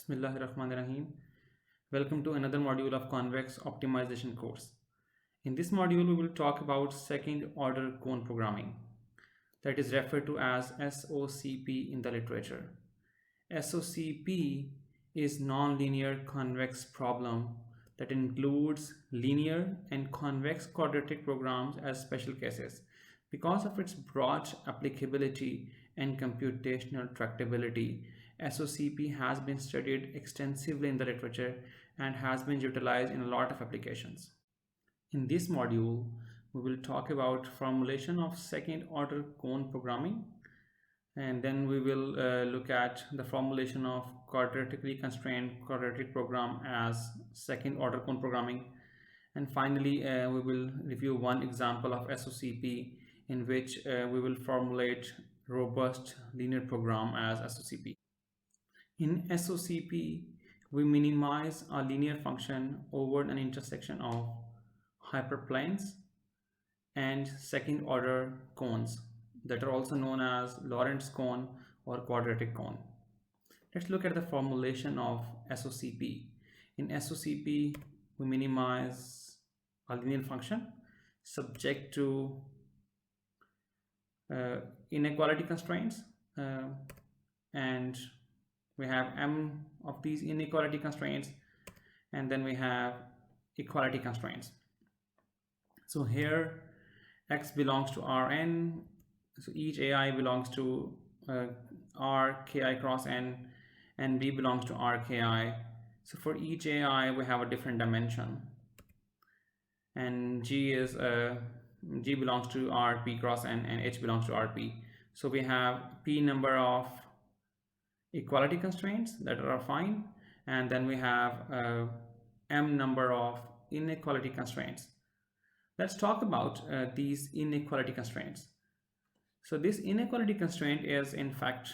Bismillahirrahmanirrahim. Welcome to another module of Convex optimization course. In this module, we will talk about second order cone programming, that is referred to as SOCP in the literature. SOCP is nonlinear convex problem that includes linear and convex quadratic programs as special cases. Because of its broad applicability and computational tractability, SOCP has been studied extensively in the literature and has been utilized in a lot of applications. In this module, we will talk about formulation of second order cone programming, and then we will look at the formulation of quadratically constrained quadratic program as second order cone programming, and finally we will review one example of SOCP in which we will formulate robust linear program as SOCP. In SOCP, we minimize a linear function over an intersection of hyperplanes and second order cones that are also known as Lorentz cone or quadratic cone. Let's look at the formulation of SOCP. In SOCP, we minimize a linear function subject to inequality constraints, and we have m of these inequality constraints, and then we have equality constraints. So here x belongs to Rn, so each ai belongs to Rki cross n, and b belongs to Rki. So for each ai we have a different dimension, and g belongs to Rp cross n and h belongs to Rp. So we have p number of equality constraints that are fine, and then we have m number of inequality constraints. Let's talk about these inequality constraints. So this inequality constraint is in fact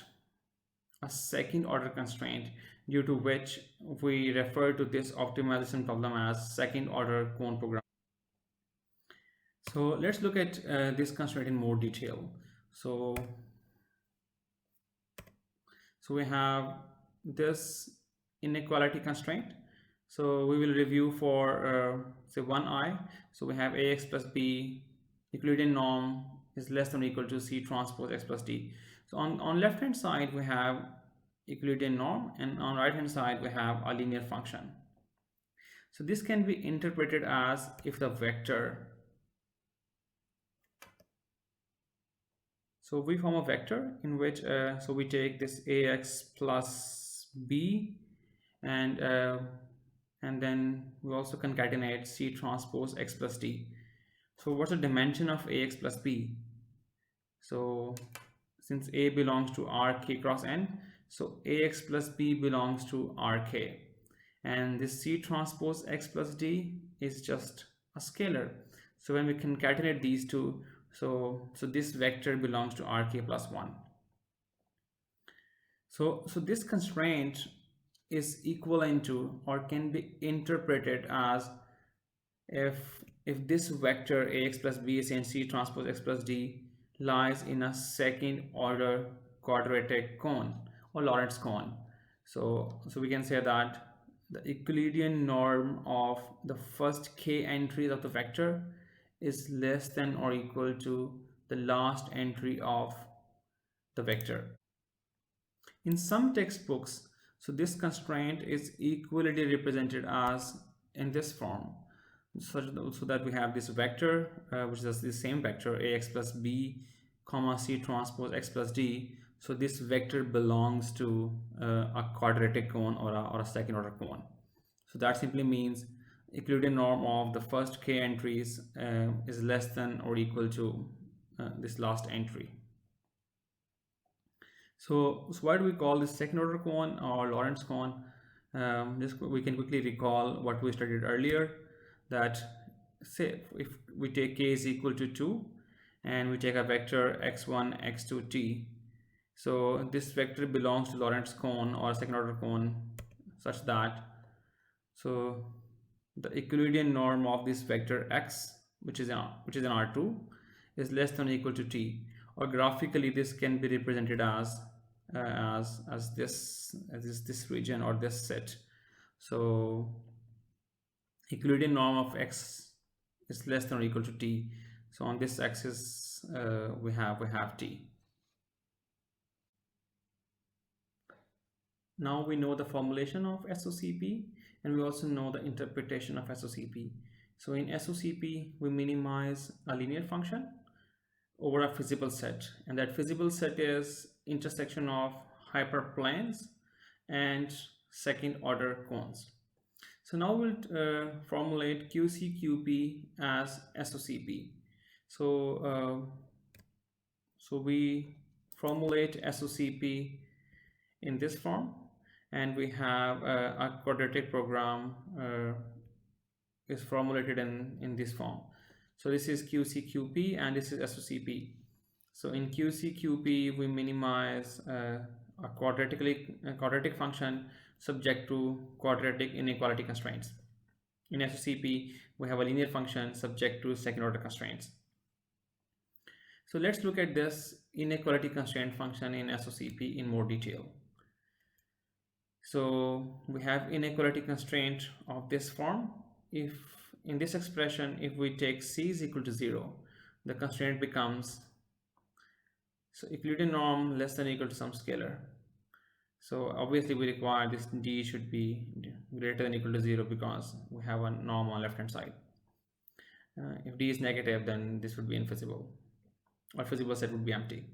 a second order constraint, due to which we refer to this optimization problem as second order cone program. So let's look at this constraint in more detail. So we have this inequality constraint. So we will review for say 1i. So we have ax plus b, Euclidean norm is less than or equal to c transpose x plus d. So on left hand side we have Euclidean norm, and on right hand side we have a linear function. So this can be interpreted as if the vector, so we form a vector in which so we take this ax plus b, and then we also concatenate c transpose x plus d. So what's the dimension of ax plus b? So since a belongs to Rk cross n, so ax plus b belongs to Rk, and this c transpose x plus d is just a scalar. So when we concatenate these two, so this vector belongs to Rk plus 1. So this constraint is equivalent to, or can be interpreted as, if this vector ax plus b is in c transpose x plus d lies in a second order quadratic cone or Lorentz cone. So we can say that the Euclidean norm of the first k entries of the vector is less than or equal to the last entry of the vector. In some textbooks, so this constraint is equally represented as in this form, so that we have this vector which is the same vector ax plus b comma c transpose x plus d. So this vector belongs to a quadratic cone or a second order cone. So that simply means Euclidean norm of the first k entries is less than or equal to this last entry. So why do we call this second order cone or Lorentz cone? We can quickly recall what we studied earlier, that say if we take k is equal to 2 and we take a vector x1 x2 t, so this vector belongs to Lorentz cone or second order cone such that so the Euclidean norm of this vector x, which is in R2, is less than or equal to t, or graphically this can be represented as as this region or this set. So Euclidean norm of x is less than or equal to t. So on this axis we have t. Now we know the formulation of SOCP, and we also know the interpretation of SOCP. So in SOCP we minimize a linear function over a feasible set, and that feasible set is intersection of hyperplanes and second order cones. So now we'll formulate QCQP as SOCP. So we formulate SOCP in this form, and we have a quadratic program is formulated in this form. So this is QCQP and this is SOCP. So in QCQP we minimize a quadratic function subject to quadratic inequality constraints. In SOCP we have a linear function subject to second order constraints. So let's look at this inequality constraint function in SOCP in more detail. So we have inequality constraint of this form. If in this expression, if we take c is equal to 0, the constraint becomes Euclidean norm less than or equal to some scalar. So obviously we require this d should be greater than or equal to 0 because we have a norm on left hand side. If d is negative, then this would be infeasible, or feasible set would be empty.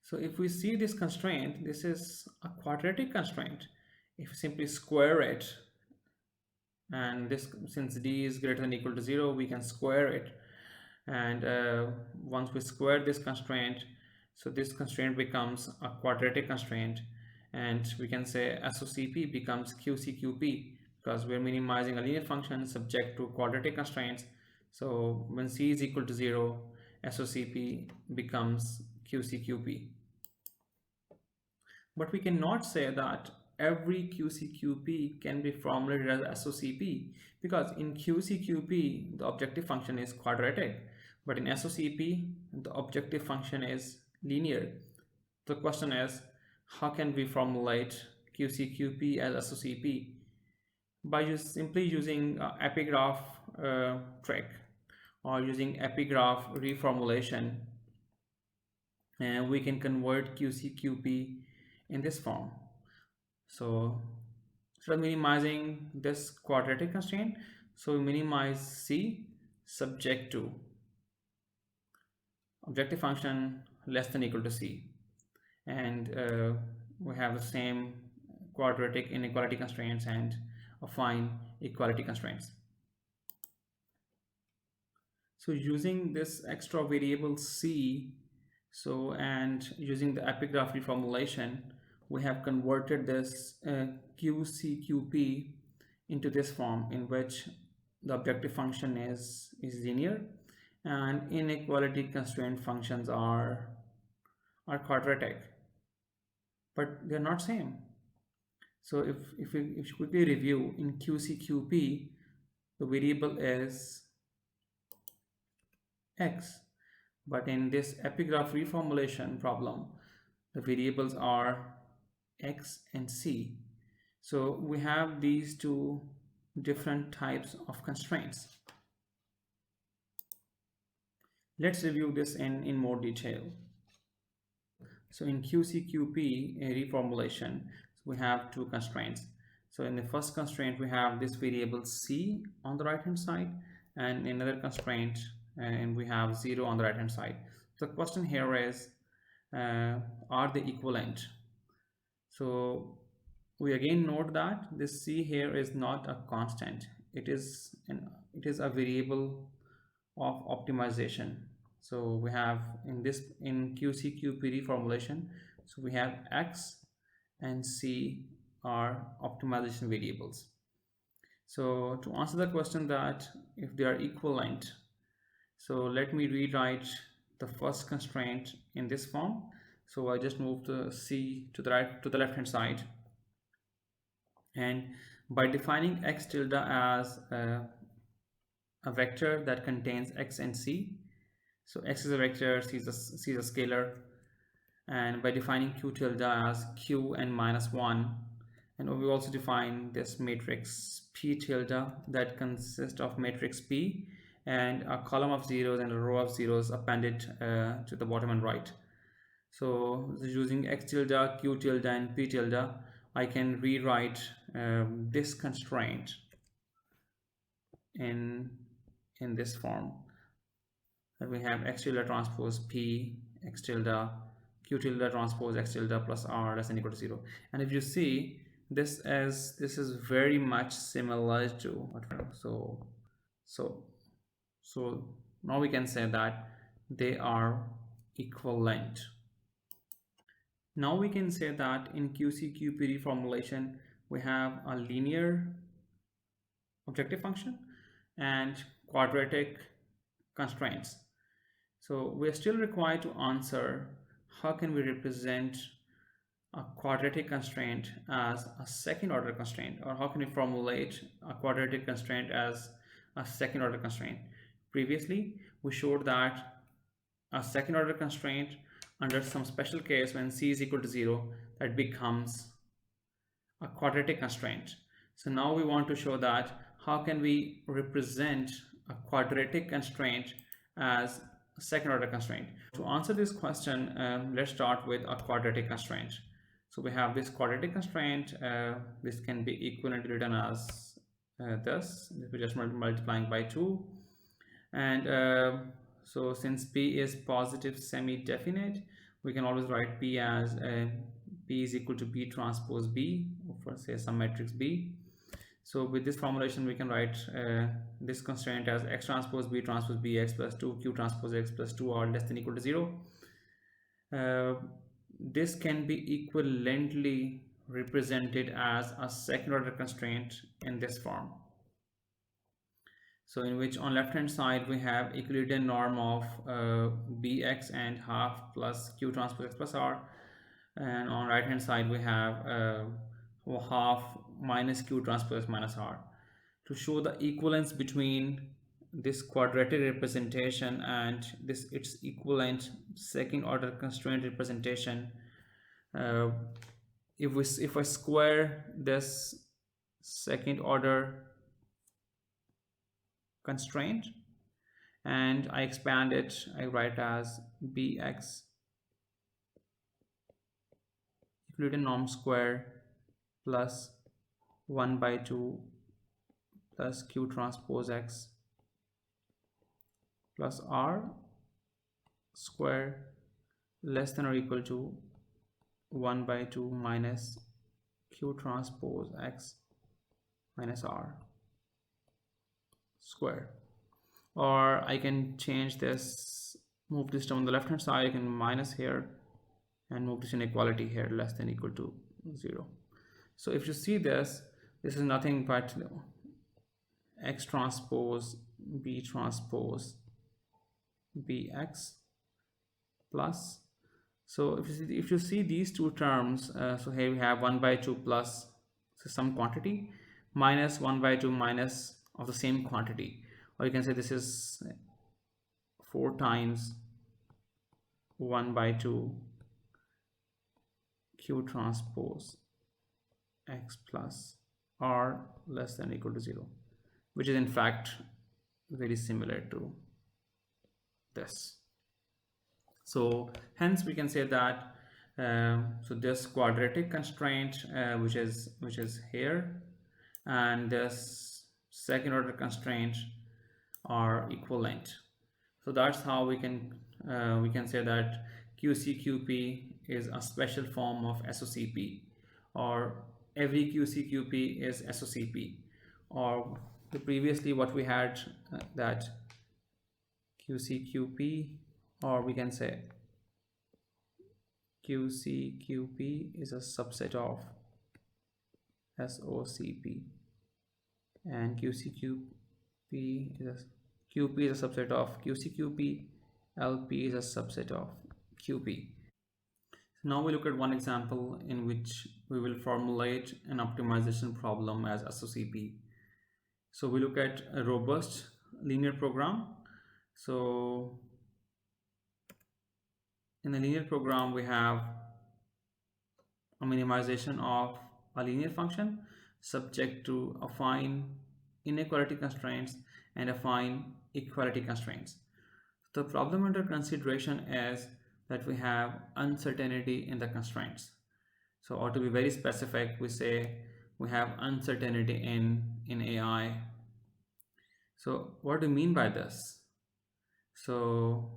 So if we see this constraint, this is a quadratic constraint. If we simply square it, and this, since d is greater than or equal to 0, we can square it, and once we square this constraint, so this constraint becomes a quadratic constraint, and we can say SOCP becomes QCQP because we're minimizing a linear function subject to quadratic constraints. So when c is equal to 0, SOCP becomes QCQP. But we cannot say that every QCQP can be formulated as SOCP, because in QCQP the objective function is quadratic, but in SOCP the objective function is linear. The question is, how can we formulate QCQP as SOCP? By simply using epigraph trick or using epigraph reformulation, and we can convert QCQP in this form. So instead of minimizing this quadratic constraint, so we minimize c subject to objective function less than or equal to c, and we have the same quadratic inequality constraints and affine equality constraints. So using this extra variable c, so and using the epigraph reformulation, we have converted this QCQP into this form, in which the objective function is linear and inequality constraint functions are quadratic, but they're not same. So if we quickly review, in QCQP the variable is x, but in this epigraph reformulation problem the variables are x and c. So we have these two different types of constraints. Let's review this in more detail. So in QCQP reformulation, we have two constraints. So in the first constraint we have this variable c on the right hand side, and another constraint and we have 0 on the right hand side. So the question here is, are they equivalent? So we again note that this c here is not a constant, it is a variable of optimization. So we have in QCQP reformulation, so we have x and c are optimization variables. So to answer the question that if they are equivalent, so let me rewrite the first constraint in this form. So I just move the c to the left hand side, and by defining x tilde as a vector that contains x and c, so x is a vector, c is a scalar, and by defining q tilde as q and minus 1, and we also define this matrix p tilde that consists of matrix p and a column of zeros and a row of zeros appended to the bottom and right. So using x tilde, q tilde, and p tilde, I can rewrite this constraint in this form. That we have x tilde transpose p x tilde q tilde transpose x tilde plus r less than equal to 0. And if you see, this is very much similar to what so now we can say that they are equivalent. Now we can say that in QCQP reformulation we have a linear objective function and quadratic constraints. So we're still required to answer how can we represent a quadratic constraint as a second order constraint, or how can we formulate a quadratic constraint as a second order constraint. Previously we showed that a second order constraint under some special case when c is equal to 0, that becomes a quadratic constraint. So now we want to show that how can we represent a quadratic constraint as a second order constraint. To answer this question, let's start with a quadratic constraint. So we have this quadratic constraint. This can be equivalently written as this. We're just multiplying by 2, and so since p is positive semi-definite, we can always write p as p is equal to b transpose b for say some matrix b. So with this formulation we can write this constraint as x transpose b x plus 2 q transpose x plus 2 r less than equal to 0. This can be equivalently represented as a second order constraint in this form. So in which on left hand side we have Euclidean norm of bx and half plus q transpose x plus r, and on right hand side we have half minus q transpose minus r. To show the equivalence between this quadratic representation and this its equivalent second order constraint representation, if I square this second order constraint and I expand it, I write as bx Euclidean norm square plus 1 by 2 plus q transpose x plus r square less than or equal to 1 by 2 minus q transpose x minus r square. Or I can change this, move this term on the left hand side, I can minus here and move this inequality here less than equal to 0. So if you see this is nothing but x transpose bx plus, so if you see these two terms, so here we have 1 by 2 plus so some quantity minus 1 by 2 minus of the same quantity, or you can say this is 4 times 1 by 2 q transpose x plus r less than or equal to 0, which is in fact very similar to this. So hence we can say that so this quadratic constraint which is here and this second order constraint are equivalent. So that's how we can say that QCQP is a special form of SOCP, or every QCQP is SOCP, or previously what we had that QCQP, or we can say QCQP is a subset of SOCP, and QP is a subset of QCQP, LP is a subset of QP. Now we look at one example in which we will formulate an optimization problem as SOCP. So we look at a robust linear program. So in a linear program we have a minimization of a linear function subject to affine inequality constraints and affine equality constraints. The problem under consideration is that we have uncertainty in the constraints. So, or to be very specific, we say we have uncertainty in AI. So, what do you mean by this? So,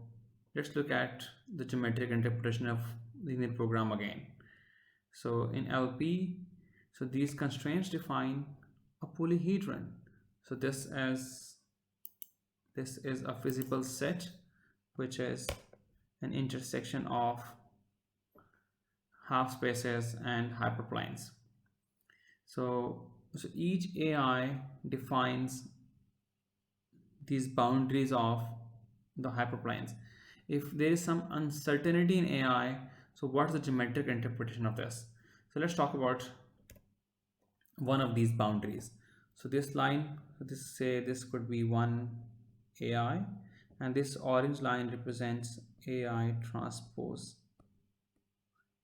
let's look at the geometric interpretation of linear program again. So, in LP, so these constraints define a polyhedron. So, this is a feasible set, which is an intersection of half spaces and hyperplanes. So each AI defines these boundaries of the hyperplanes. If there is some uncertainty in AI, so what's the geometric interpretation of this? So let's talk about one of these boundaries. So this line, this could be one AI, and this orange line represents AI transpose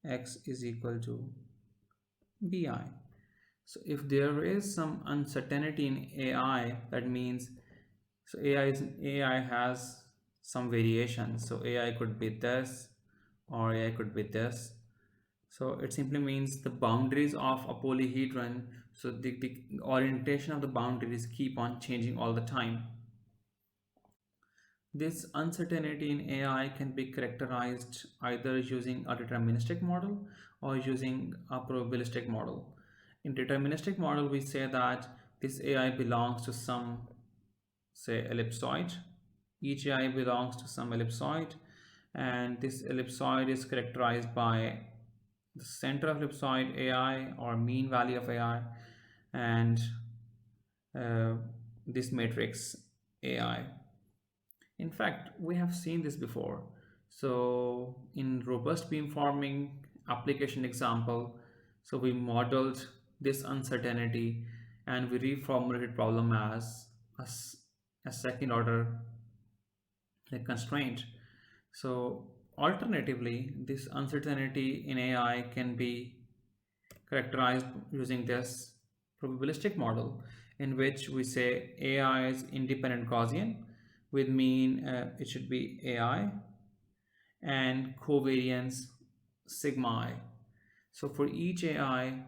X is equal to BI. So if there is some uncertainty in AI, that means so AI has some variation. So AI could be this or AI could be this. So it simply means the boundaries of a polyhedron, so the orientation of the boundaries keep on changing all the time. This uncertainty in AI can be characterized either using a deterministic model or using a probabilistic model. In deterministic model, we say that this AI belongs to some, say, ellipsoid. Each AI belongs to some ellipsoid, and this ellipsoid is characterized by the center of ellipsoid AI or mean value of AI, and this matrix AI. In fact, we have seen this before. So in robust beamforming application example, so we modeled this uncertainty and we reformulated problem as a second order constraint. So alternatively, this uncertainty in AI can be characterized using this probabilistic model, in which we say AI is independent Gaussian with mean it should be AI and covariance sigma I. So for each AI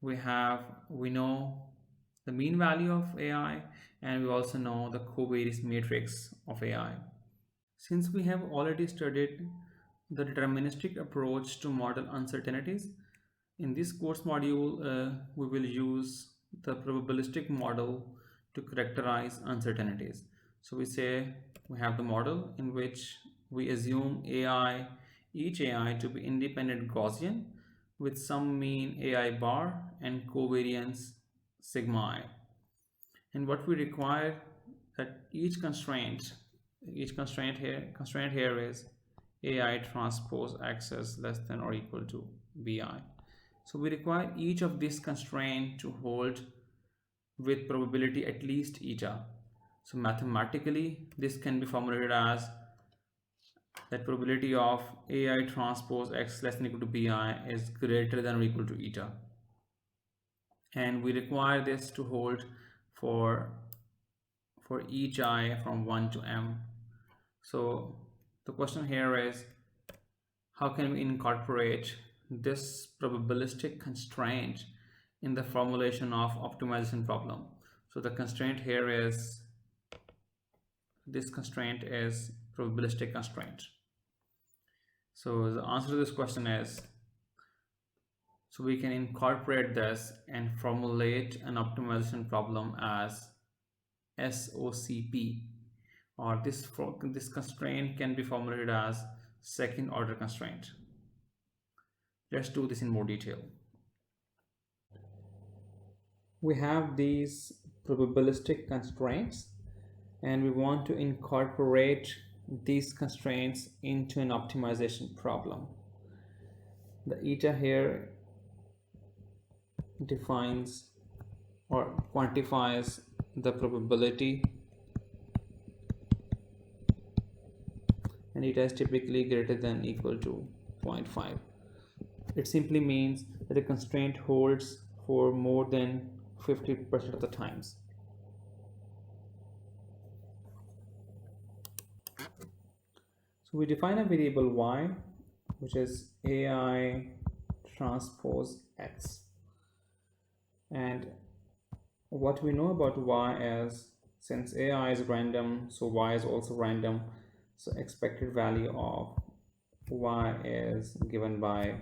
we know the mean value of AI, and we also know the covariance matrix of AI. Since we have already studied the deterministic approach to model uncertainties, in this course module, we will use the probabilistic model to characterize uncertainties. So we say we have the model in which we assume each AI to be independent Gaussian with some mean AI bar and covariance sigma I. And what we require that each constraint here is AI transpose X is less than or equal to BI. So we require each of these constraints to hold with probability at least eta. So mathematically, this can be formulated as that probability of AI transpose X less than or equal to BI is greater than or equal to eta. And we require this to hold for each I from 1 to m. So the question here is, how can we incorporate this probabilistic constraint in the formulation of optimization problem? So the constraint here is, this constraint is probabilistic constraint. So the answer to this question is, so we can incorporate this and formulate an optimization problem as SOCP, or this constraint can be formulated as second order constraint. Let's do this in more detail. We have these probabilistic constraints and we want to incorporate these constraints into an optimization problem. The eta here defines or quantifies the probability, and eta is typically greater than or equal to 0.5. It simply means that a constraint holds for more than 50% of the times. So we define a variable y, which is AI transpose x. And what we know about y is, since AI is random, so y is also random. So expected value of y is given by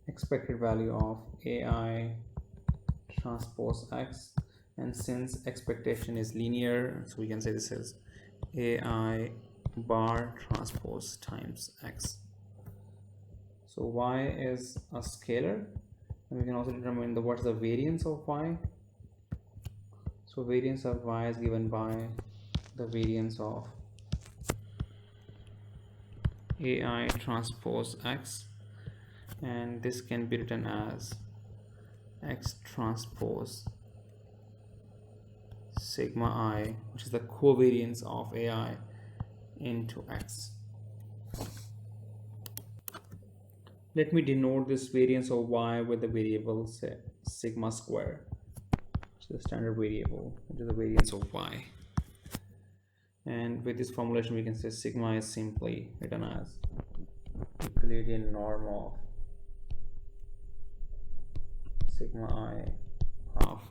expected value of AI transpose x. And since expectation is linear, so we can say this is AI bar transpose times x. So y is a scalar, and we can also determine what's the variance of y. So variance of y is given by the variance of AI transpose x, and this can be written as x transpose sigma I, which is the covariance of AI into x. Let me denote this variance of y with the variable, say, sigma square, which is the standard variable, which is the variance of y. And with this formulation, we can say sigma is simply written as Euclidean norm of sigma I of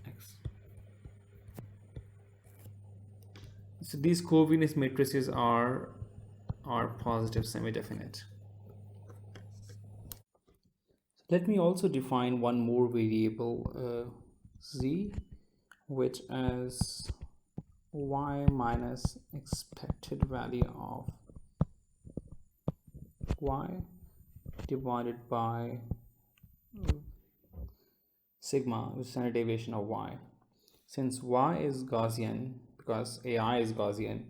x. So these covariance matrices are positive semi-definite. Let me also define one more variable, z, which is y minus expected value of y divided by sigma, which is standard deviation of y. Since y is Gaussian, because AI is Gaussian,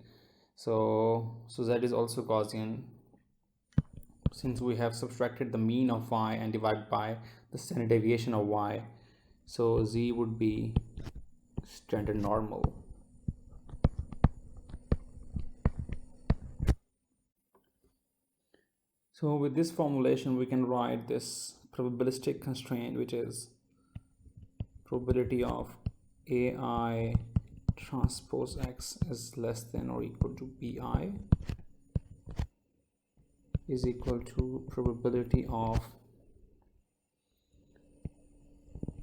so z is also Gaussian. Since we have subtracted the mean of y and divided by the standard deviation of y, so z would be standard normal. So with this formulation, we can write this probabilistic constraint, which is probability of AI transpose x is less than or equal to bi is equal to probability of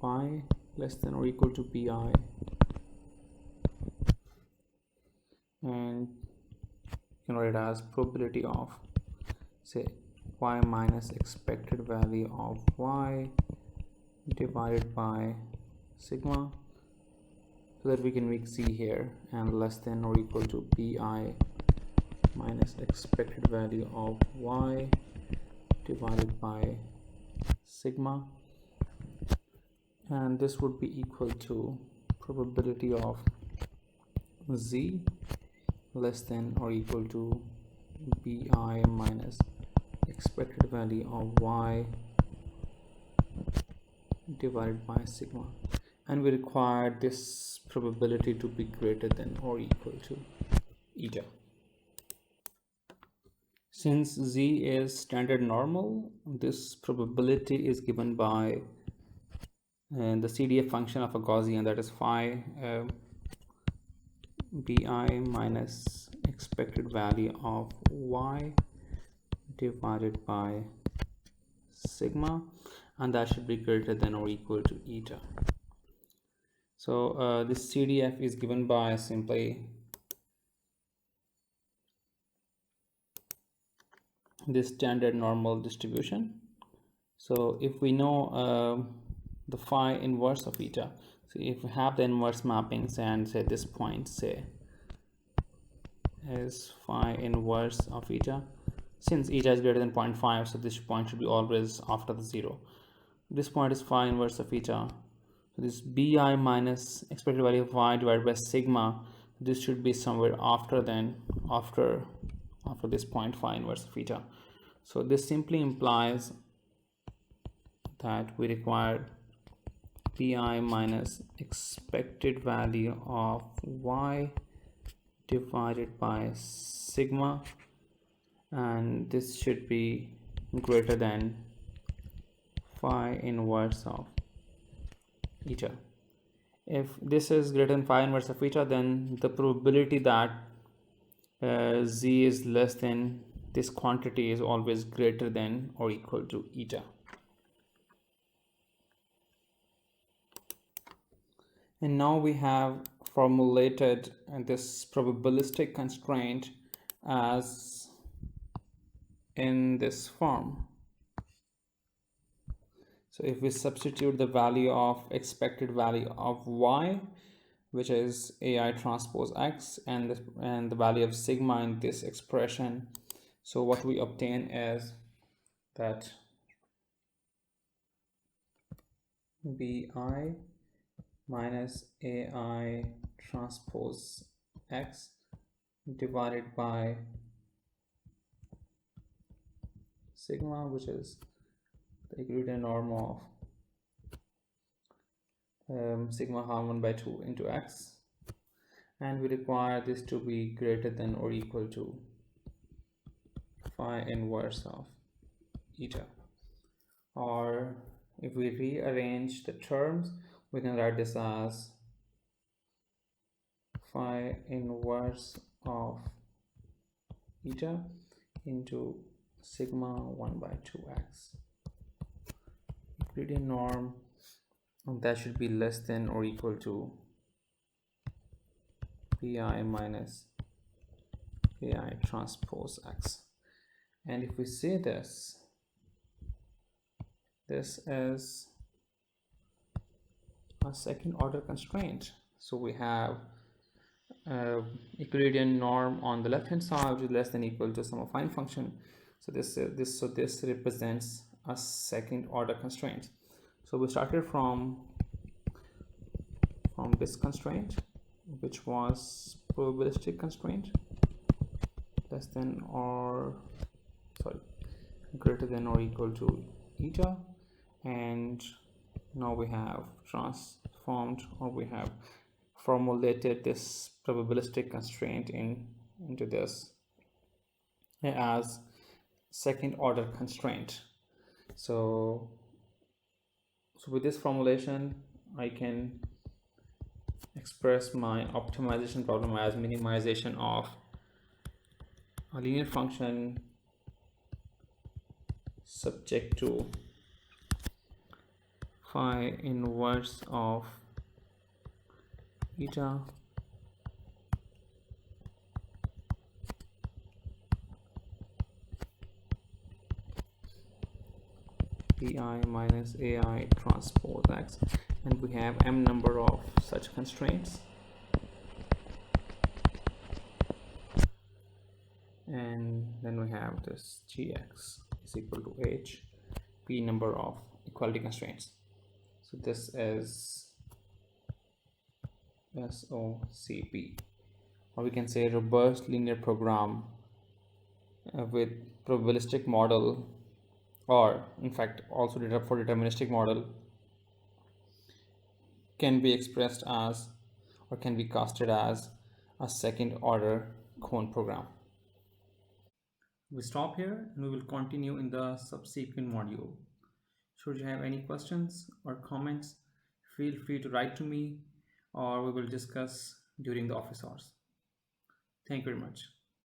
y less than or equal to bi, and you can write it as probability of, say, y minus expected value of y divided by sigma, so that we can make z here, and less than or equal to bi minus expected value of y divided by sigma, and this would be equal to probability of z less than or equal to bi minus expected value of y divided by sigma, and we require this probability to be greater than or equal to eta. Since z is standard normal, this probability is given by the CDF function of a Gaussian, that is phi bi minus expected value of y divided by sigma, and that should be greater than or equal to eta. So this CDF is given by simply this standard normal distribution. So if we know the phi inverse of eta, so if we have the inverse mappings and say this point, say, is phi inverse of eta, since eta is greater than 0.5, so this point should be always after the 0. This point is phi inverse of eta, so this bi minus expected value of y divided by sigma, this should be somewhere after this point phi inverse of eta. So this simply implies that we require pi minus expected value of y divided by sigma, and this should be greater than phi inverse of eta. If this is greater than phi inverse of eta, then the probability that z is less than this quantity is always greater than or equal to eta. And now we have formulated this probabilistic constraint as in this form. So if we substitute the value of expected value of y, which is AI transpose x, and the value of sigma in this expression, so what we obtain is that bi minus AI transpose x divided by sigma, which is the equilibrium norm of sigma harm 1 by 2 into x, and we require this to be greater than or equal to phi inverse of eta. Or if we rearrange the terms, we can write this as phi inverse of eta into sigma 1 by 2x. Equilibrium norm, that should be less than or equal to pi minus AI transpose x. And if we say this is a second order constraint. So we have equilibrium norm on the left hand side, which is less than or equal to sum of fine function. So this represents a second order constraint. So we started from this constraint, which was probabilistic constraint, less than or greater than or equal to eta, and now we have transformed, or we have formulated this probabilistic constraint into this as second order constraint. So with this formulation, I can express my optimization problem as minimization of a linear function subject to phi inverse of eta pi minus AI transpose x, and we have m number of such constraints, and then we have this gx is equal to h p number of equality constraints. So this is SOCP, or we can say robust linear program with probabilistic model, or in fact also for deterministic model, can be expressed as, or can be casted as, a second order cone program. We stop here and we will continue in the subsequent module. Should you have any questions or comments, feel free to write to me, or we will discuss during the office hours. Thank you very much.